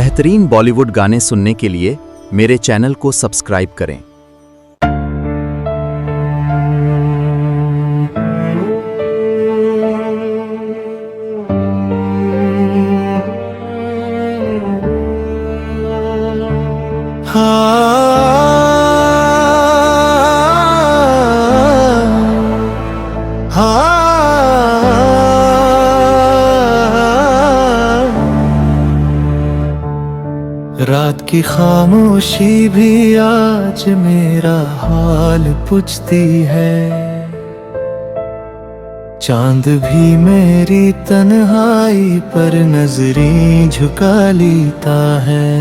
बेहतरीन बॉलीवुड गाने सुनने के लिए मेरे चैनल को सब्सक्राइब करें। रात की खामोशी भी आज मेरा हाल पूछती है, चांद भी मेरी तन्हाई पर नजरें झुका लेता है।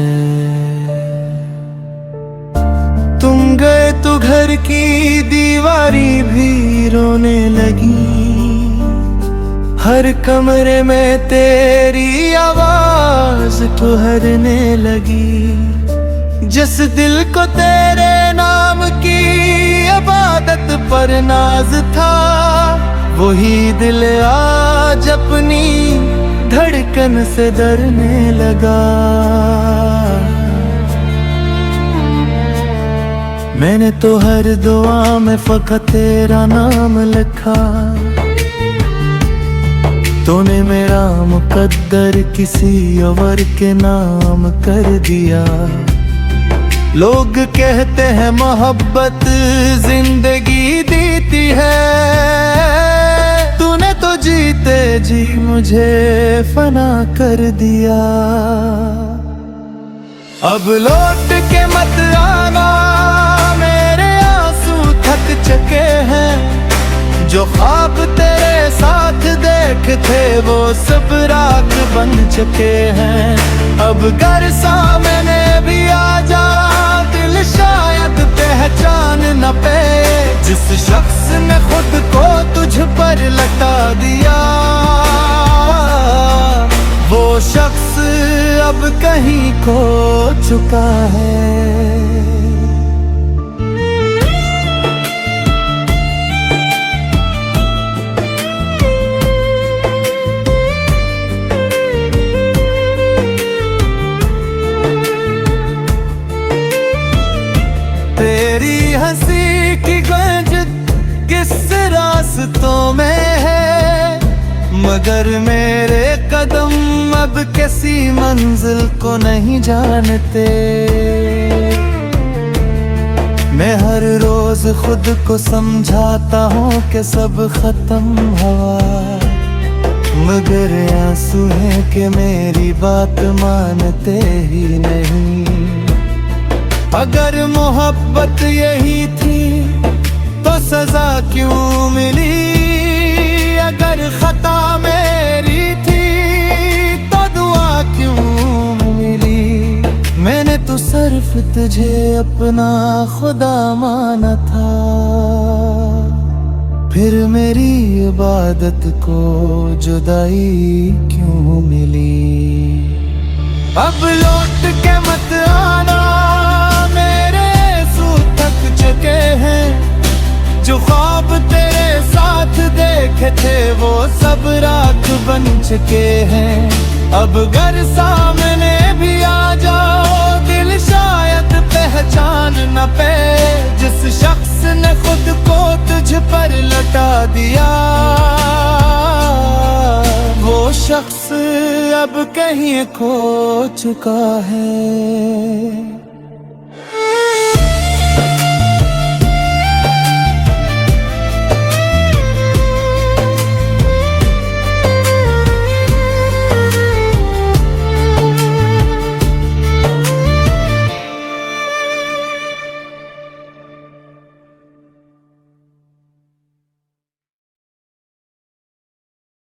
तुम गए तो घर की दीवारी भी रोने लगी, हर कमरे में तेरी आवाज ठुहरने लगी। जिस दिल को तेरे नाम की इबादत पर नाज था, वही दिल आज अपनी धड़कन से डरने लगा। मैंने तो हर दुआ में फकत तेरा नाम लिखा, तूने मेरा मुकद्दर किसी और के नाम कर दिया। लोग कहते हैं मोहब्बत जिंदगी देती है, तूने तो जीते जी मुझे फना कर दिया। अब लौट के मत आना, मेरे आंसू थक चुके हैं। जो ख्वाब तेरे साथ देखे थे वो सब रात बन चुके हैं। अब घर सामने भी आ जा, दिल शायद पहचान न पाए जिस शख्स ने खुद को तुझ पर लटा दिया। वो शख्स अब कहीं खो चुका है। तेरी हंसी की गंज किस रास्तों में है, मगर मेरे कदम अब किसी मंजिल को नहीं जानते। मैं हर रोज खुद को समझाता हूँ कि सब खत्म हुआ, मगर आंसू हैं कि मेरी बात मानते ही नहीं। अगर मोहब्बत यही थी तो सजा क्यों मिली, अगर खता मेरी थी तो दुआ क्यों मिली। मैंने तो सिर्फ तुझे अपना खुदा माना था, फिर मेरी इबादत को जुदाई क्यों मिली। अब लौट के मत आना, चुके हैं। जो ख्वाब तेरे साथ देखे थे वो सब रात बन चुके हैं। अब घर सामने भी आ जाओ, दिल शायद पहचान न पाए जिस शख्स ने खुद को तुझ पर लटा दिया। वो शख्स अब कहीं खो चुका है।